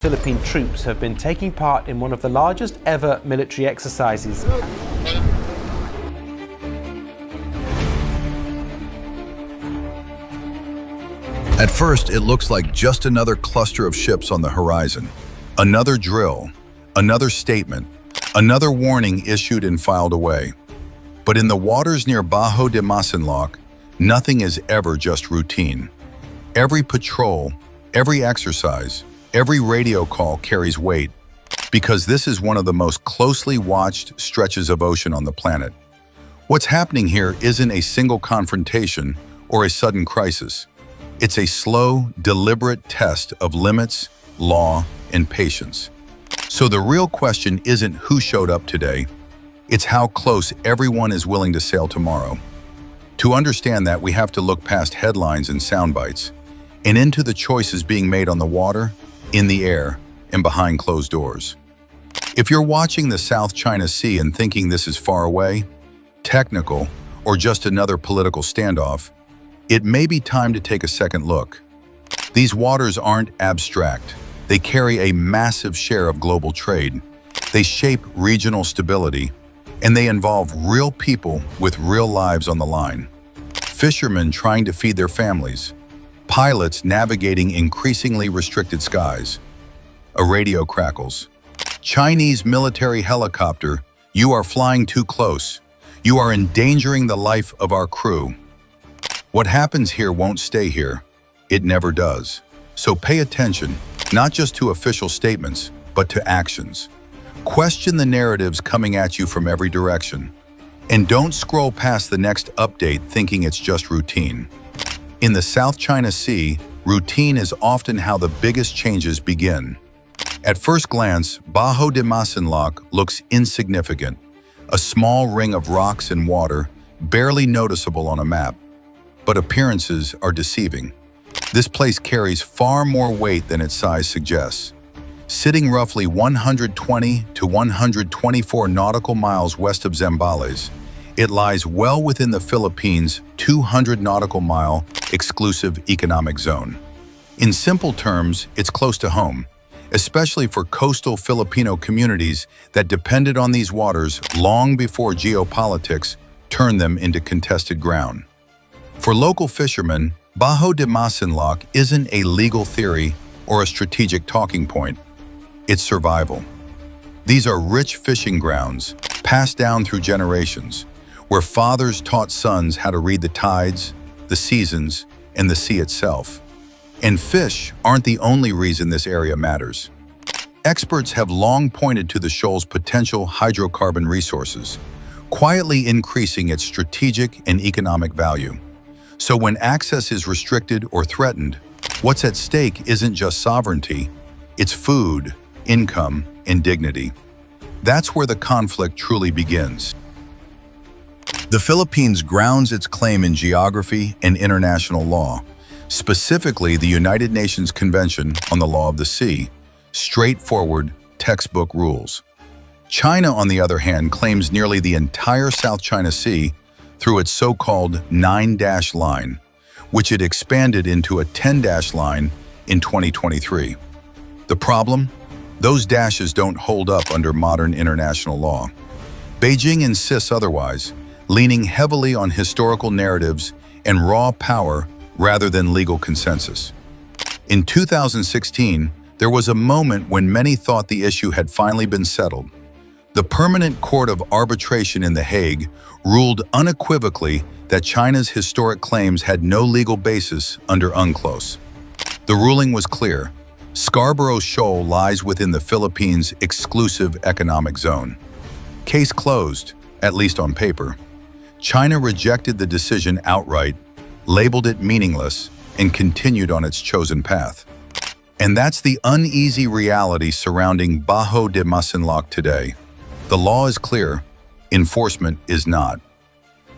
Philippine troops have been taking part in one of the largest ever military exercises. At first, it looks like just another cluster of ships on the horizon. Another drill, another statement, another warning issued and filed away. But in the waters near Bajo de Masinlock, nothing is ever just routine. Every patrol, every exercise, every radio call carries weight, because this is one of the most closely watched stretches of ocean on the planet. What's happening here isn't a single confrontation or a sudden crisis. It's a slow, deliberate test of limits, law, and patience. So the real question isn't who showed up today, it's how close everyone is willing to sail tomorrow. To understand that, we have to look past headlines and sound bites, and into the choices being made on the water, in the air, and behind closed doors. If you're watching the South China Sea and thinking this is far away, technical, or just another political standoff, it may be time to take a second look. These waters aren't abstract. They carry a massive share of global trade. They shape regional stability, and they involve real people with real lives on the line. Fishermen trying to feed their families, pilots navigating increasingly restricted skies. A radio crackles. Chinese military helicopter, you are flying too close. You are endangering the life of our crew. What happens here won't stay here. It never does. So pay attention, not just to official statements, but to actions. Question the narratives coming at you from every direction. And don't scroll past the next update thinking it's just routine. In the South China Sea, routine is often how the biggest changes begin. At first glance, Bajo de Masinlock looks insignificant, a small ring of rocks and water, barely noticeable on a map. But appearances are deceiving. This place carries far more weight than its size suggests. Sitting roughly 120 to 124 nautical miles west of Zambales, it lies well within the Philippines' 200 nautical mile exclusive economic zone. In simple terms, it's close to home, especially for coastal Filipino communities that depended on these waters long before geopolitics turned them into contested ground. For local fishermen, Bajo de Masinlock isn't a legal theory or a strategic talking point. It's survival. These are rich fishing grounds, passed down through generations, where fathers taught sons how to read the tides, the seasons, and the sea itself. And fish aren't the only reason this area matters. Experts have long pointed to the shoal's potential hydrocarbon resources, quietly increasing its strategic and economic value. So when access is restricted or threatened, what's at stake isn't just sovereignty, it's food, income, and dignity. That's where the conflict truly begins. The Philippines grounds its claim in geography and international law, specifically the United Nations Convention on the Law of the Sea, straightforward, textbook rules. China, on the other hand, claims nearly the entire South China Sea through its so-called 9-dash line, which it expanded into a 10-dash line in 2023. The problem? Those dashes don't hold up under modern international law. Beijing insists otherwise, leaning heavily on historical narratives and raw power rather than legal consensus. In 2016, there was a moment when many thought the issue had finally been settled. The Permanent Court of Arbitration in The Hague ruled unequivocally that China's historic claims had no legal basis under UNCLOS. The ruling was clear. Scarborough Shoal lies within the Philippines' exclusive economic zone. Case closed, at least on paper. China rejected the decision outright, labeled it meaningless, and continued on its chosen path. And that's the uneasy reality surrounding Bajo de Masinlock today. The law is clear, enforcement is not.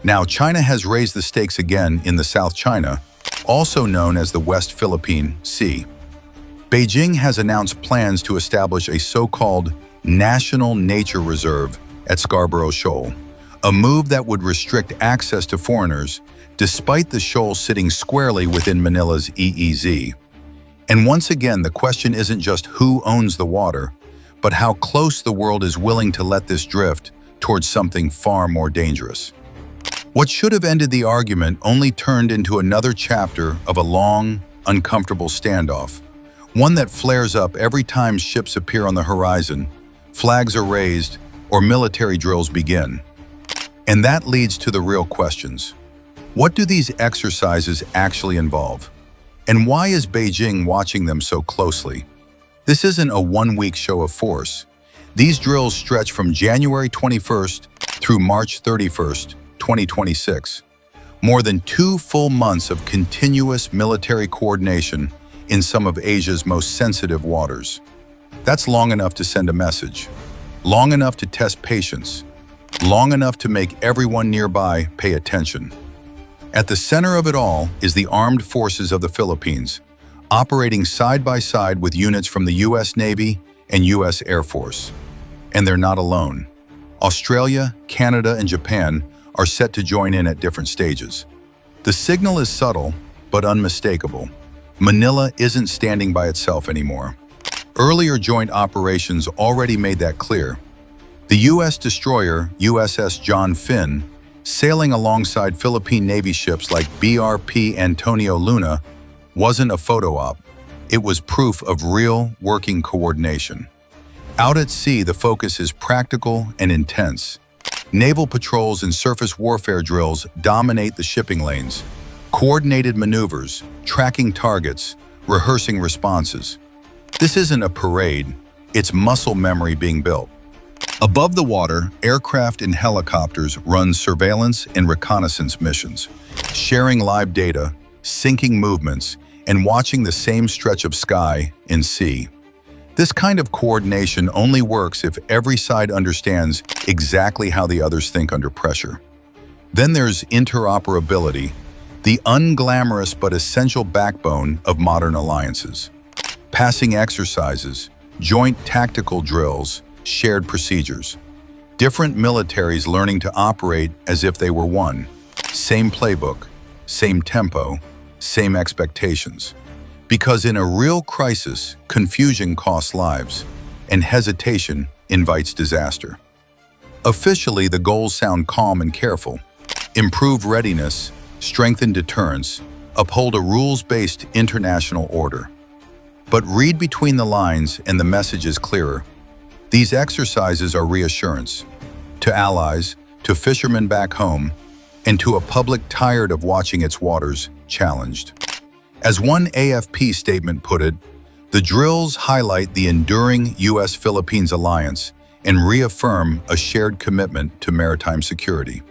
Now, China has raised the stakes again in the South China, also known as the West Philippine Sea. Beijing has announced plans to establish a so-called National Nature Reserve at Scarborough Shoal, a move that would restrict access to foreigners, despite the shoal sitting squarely within Manila's EEZ. And once again, the question isn't just who owns the water, but how close the world is willing to let this drift towards something far more dangerous. What should have ended the argument only turned into another chapter of a long, uncomfortable standoff, one that flares up every time ships appear on the horizon, flags are raised, or military drills begin. And that leads to the real questions. What do these exercises actually involve? And why is Beijing watching them so closely? This isn't a one-week show of force. These drills stretch from January 21st through March 31st, 2026. More than 2 full months of continuous military coordination in some of Asia's most sensitive waters. That's long enough to send a message, long enough to test patience, long enough to make everyone nearby pay attention. At the center of it all is the armed forces of the Philippines, operating side by side with units from the US Navy and US Air Force. And they're not alone. Australia, Canada, and Japan are set to join in at different stages. The signal is subtle, but unmistakable. Manila isn't standing by itself anymore. Earlier joint operations already made that clear. The U.S. destroyer USS John Finn, sailing alongside Philippine Navy ships like BRP Antonio Luna, wasn't a photo op. It was proof of real, working coordination. Out at sea, the focus is practical and intense. Naval patrols and surface warfare drills dominate the shipping lanes. Coordinated maneuvers, tracking targets, rehearsing responses. This isn't a parade, it's muscle memory being built. Above the water, aircraft and helicopters run surveillance and reconnaissance missions, sharing live data, syncing movements, and watching the same stretch of sky and sea. This kind of coordination only works if every side understands exactly how the others think under pressure. Then there's interoperability, the unglamorous but essential backbone of modern alliances. Passing exercises, joint tactical drills, shared procedures. Different militaries learning to operate as if they were one. Same playbook, same tempo, same expectations. Because in a real crisis, confusion costs lives, and hesitation invites disaster. Officially, the goals sound calm and careful. Improve readiness, strengthen deterrence, uphold a rules-based international order. But read between the lines and the message is clearer. These exercises are reassurance to allies, to fishermen back home, and to a public tired of watching its waters challenged. As one AFP statement put it, the drills highlight the enduring US-Philippines alliance and reaffirm a shared commitment to maritime security.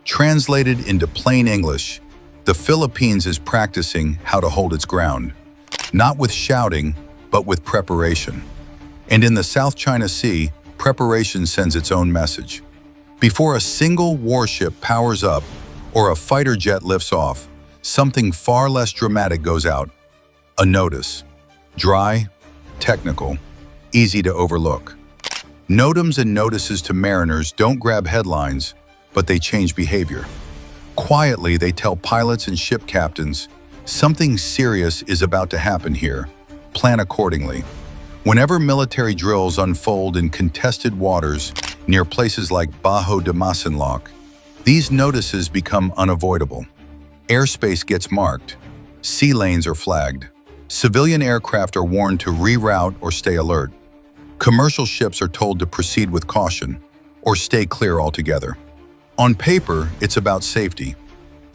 Translated into plain English, the Philippines is practicing how to hold its ground, not with shouting, but with preparation. And in the South China Sea, preparation sends its own message. Before a single warship powers up or a fighter jet lifts off, something far less dramatic goes out. A notice. Dry, technical, easy to overlook. Notams and notices to mariners don't grab headlines, but they change behavior. Quietly, they tell pilots and ship captains, something serious is about to happen here. Plan accordingly. Whenever military drills unfold in contested waters near places like Bajo de Masinlock, these notices become unavoidable. Airspace gets marked. Sea lanes are flagged. Civilian aircraft are warned to reroute or stay alert. Commercial ships are told to proceed with caution or stay clear altogether. On paper, it's about safety.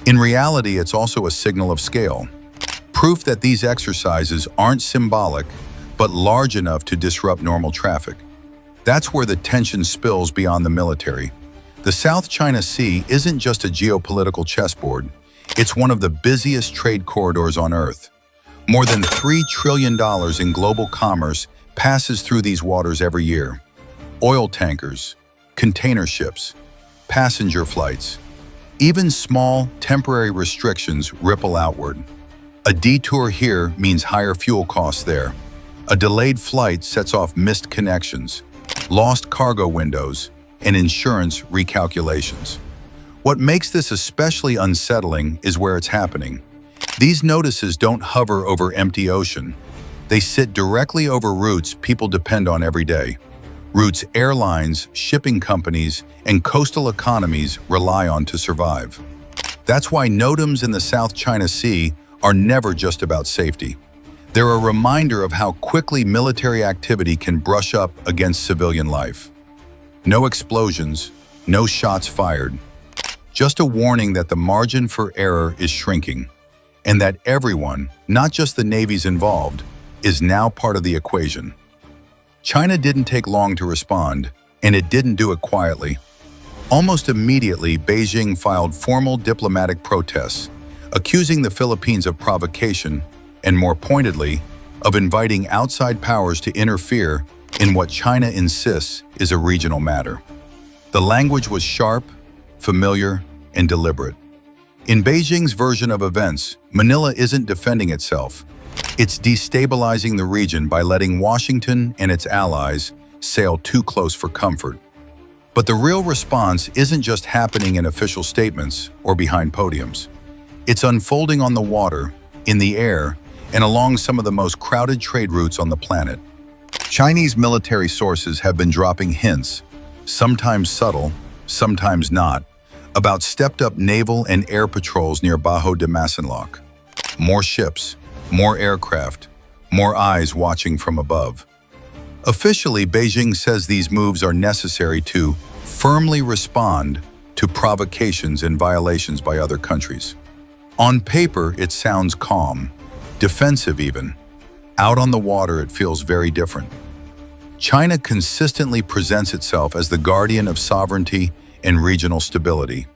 In reality, it's also a signal of scale. Proof that these exercises aren't symbolic, but large enough to disrupt normal traffic. That's where the tension spills beyond the military. The South China Sea isn't just a geopolitical chessboard. It's one of the busiest trade corridors on Earth. More than $3 trillion in global commerce passes through these waters every year. Oil tankers, container ships, passenger flights. Even small, temporary restrictions ripple outward. A detour here means higher fuel costs there. A delayed flight sets off missed connections, lost cargo windows, and insurance recalculations. What makes this especially unsettling is where it's happening. These notices don't hover over empty ocean. They sit directly over routes people depend on every day. Routes airlines, shipping companies, and coastal economies rely on to survive. That's why NOTAMs in the South China Sea are never just about safety. They're a reminder of how quickly military activity can brush up against civilian life. No explosions, no shots fired. Just a warning that the margin for error is shrinking, and that everyone, not just the navies involved, is now part of the equation. China didn't take long to respond, and it didn't do it quietly. Almost immediately, Beijing filed formal diplomatic protests, accusing the Philippines of provocation and, more pointedly, of inviting outside powers to interfere in what China insists is a regional matter. The language was sharp, familiar, and deliberate. In Beijing's version of events, Manila isn't defending itself. It's destabilizing the region by letting Washington and its allies sail too close for comfort. But the real response isn't just happening in official statements or behind podiums. It's unfolding on the water, in the air, and along some of the most crowded trade routes on the planet. Chinese military sources have been dropping hints, sometimes subtle, sometimes not, about stepped-up naval and air patrols near Bajo de Masinlock. More ships, more aircraft, more eyes watching from above. Officially, Beijing says these moves are necessary to firmly respond to provocations and violations by other countries. On paper, it sounds calm, defensive even. Out on the water, it feels very different. China consistently presents itself as the guardian of sovereignty and regional stability,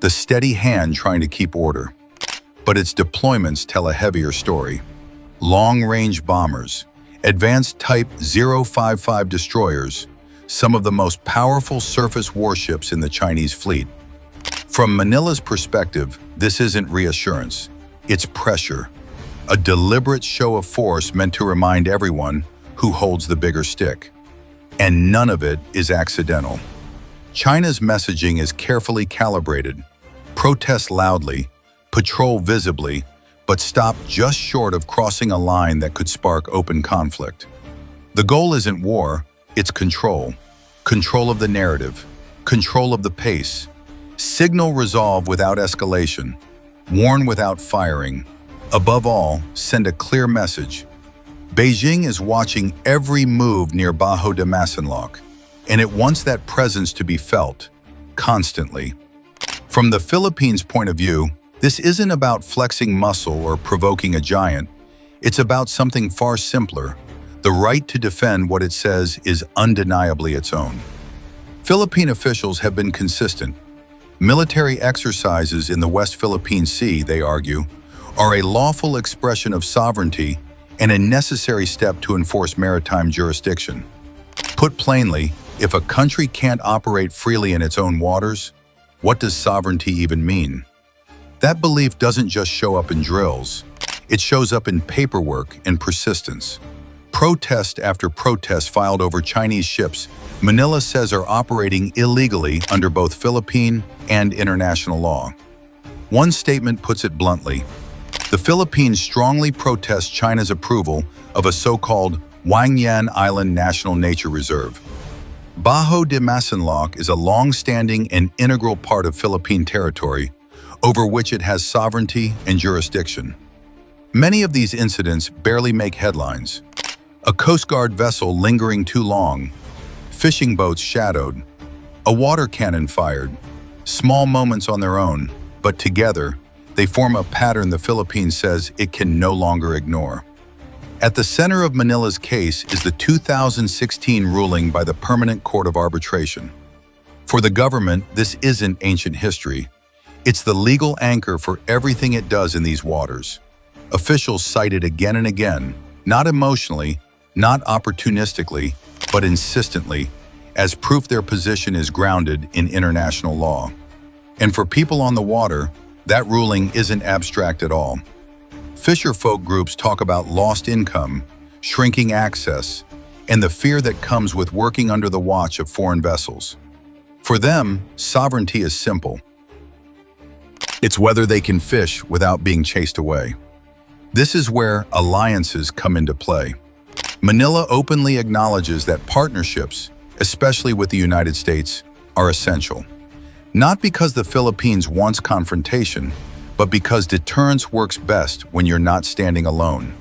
the steady hand trying to keep order. But its deployments tell a heavier story. Long-range bombers, advanced Type 055 destroyers, some of the most powerful surface warships in the Chinese fleet. From Manila's perspective, this isn't reassurance, it's pressure, a deliberate show of force meant to remind everyone who holds the bigger stick. And none of it is accidental. China's messaging is carefully calibrated. Protest loudly, patrol visibly, but stop just short of crossing a line that could spark open conflict. The goal isn't war, it's control. Control of the narrative, control of the pace. Signal resolve without escalation, warn without firing. Above all, send a clear message. Beijing is watching every move near Bajo de Masinlock, and it wants that presence to be felt, constantly. From the Philippines' point of view, this isn't about flexing muscle or provoking a giant. It's about something far simpler, the right to defend what it says is undeniably its own. Philippine officials have been consistent. Military exercises in the West Philippine Sea, they argue, are a lawful expression of sovereignty and a necessary step to enforce maritime jurisdiction. Put plainly, if a country can't operate freely in its own waters, what does sovereignty even mean? That belief doesn't just show up in drills. It shows up in paperwork and persistence. Protest after protest filed over Chinese ships Manila says are operating illegally under both Philippine and international law. One statement puts it bluntly. The Philippines strongly protests China's approval of a so-called Wangyan Island National Nature Reserve. Bajo de Masinlock is a long-standing and integral part of Philippine territory, over which it has sovereignty and jurisdiction. Many of these incidents barely make headlines. A Coast Guard vessel lingering too long, fishing boats shadowed, a water cannon fired, small moments on their own, but together, they form a pattern the Philippines says it can no longer ignore. At the center of Manila's case is the 2016 ruling by the Permanent Court of Arbitration. For the government, this isn't ancient history. It's the legal anchor for everything it does in these waters. Officials cite it again and again, not emotionally, not opportunistically, but insistently, as proof their position is grounded in international law. And for people on the water, that ruling isn't abstract at all. Fisherfolk groups talk about lost income, shrinking access, and the fear that comes with working under the watch of foreign vessels. For them, sovereignty is simple. It's whether they can fish without being chased away. This is where alliances come into play. Manila openly acknowledges that partnerships, especially with the United States, are essential. Not because the Philippines wants confrontation, but because deterrence works best when you're not standing alone.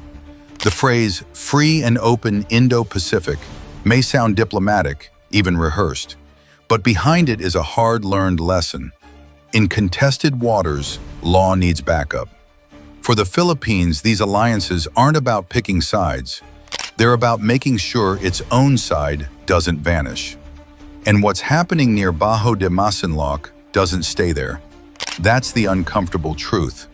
The phrase, free and open Indo-Pacific, may sound diplomatic, even rehearsed, but behind it is a hard-learned lesson. In contested waters, law needs backup. For the Philippines, these alliances aren't about picking sides. They're about making sure its own side doesn't vanish. And what's happening near Bajo de Masinlock doesn't stay there. That's the uncomfortable truth.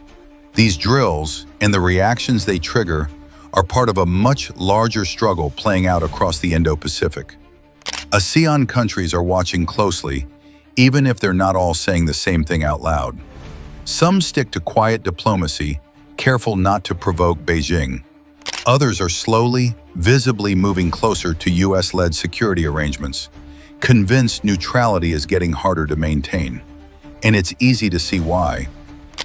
These drills and the reactions they trigger are part of a much larger struggle playing out across the Indo-Pacific. ASEAN countries are watching closely, even if they're not all saying the same thing out loud. Some stick to quiet diplomacy, careful not to provoke Beijing. Others are slowly, visibly moving closer to US-led security arrangements, convinced neutrality is getting harder to maintain. And it's easy to see why.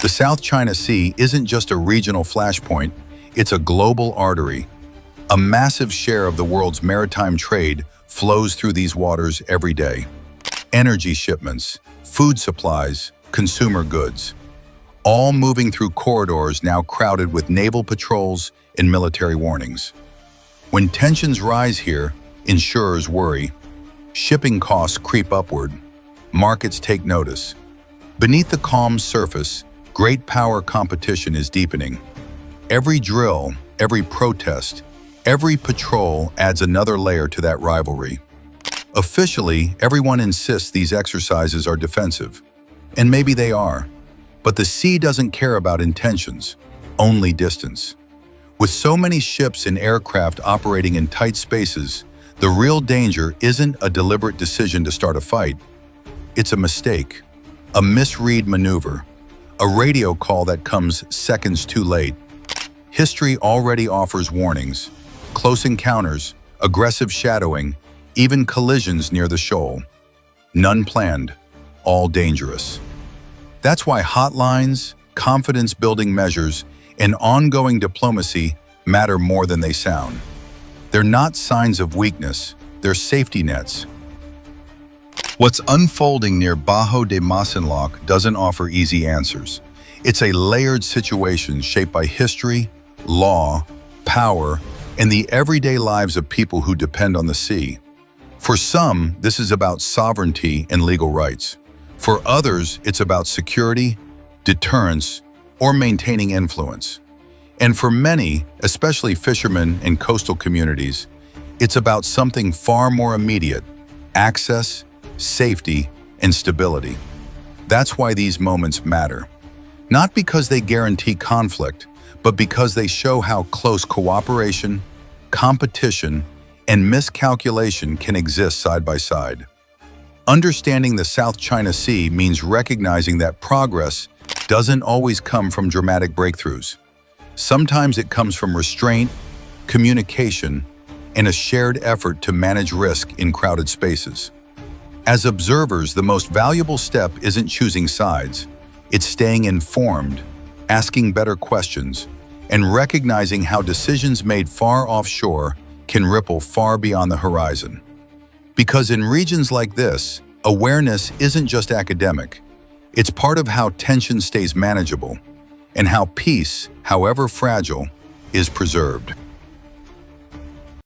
The South China Sea isn't just a regional flashpoint, it's a global artery. A massive share of the world's maritime trade flows through these waters every day. Energy shipments, food supplies, consumer goods, all moving through corridors now crowded with naval patrols and military warnings. When tensions rise here, insurers worry. Shipping costs creep upward. Markets take notice. Beneath the calm surface, great power competition is deepening. Every drill, every protest, every patrol adds another layer to that rivalry. Officially, everyone insists these exercises are defensive. And maybe they are. But the sea doesn't care about intentions, only distance. With so many ships and aircraft operating in tight spaces, the real danger isn't a deliberate decision to start a fight. It's a mistake, a misread maneuver, a radio call that comes seconds too late. History already offers warnings: close encounters, aggressive shadowing, even collisions near the shoal. None planned, all dangerous. That's why hotlines, confidence-building measures, and ongoing diplomacy matter more than they sound. They're not signs of weakness, they're safety nets. What's unfolding near Bajo de Masinlock doesn't offer easy answers. It's a layered situation shaped by history, law, power, and the everyday lives of people who depend on the sea. For some, this is about sovereignty and legal rights. For others, it's about security, deterrence, or maintaining influence. And for many, especially fishermen and coastal communities, it's about something far more immediate: access, safety, and stability. That's why these moments matter. Not because they guarantee conflict, but because they show how close cooperation, competition, and miscalculation can exist side by side. Understanding the South China Sea means recognizing that progress doesn't always come from dramatic breakthroughs. Sometimes it comes from restraint, communication, and a shared effort to manage risk in crowded spaces. As observers, the most valuable step isn't choosing sides. It's staying informed, asking better questions, and recognizing how decisions made far offshore can ripple far beyond the horizon. Because in regions like this, awareness isn't just academic. It's part of how tension stays manageable and how peace, however fragile, is preserved.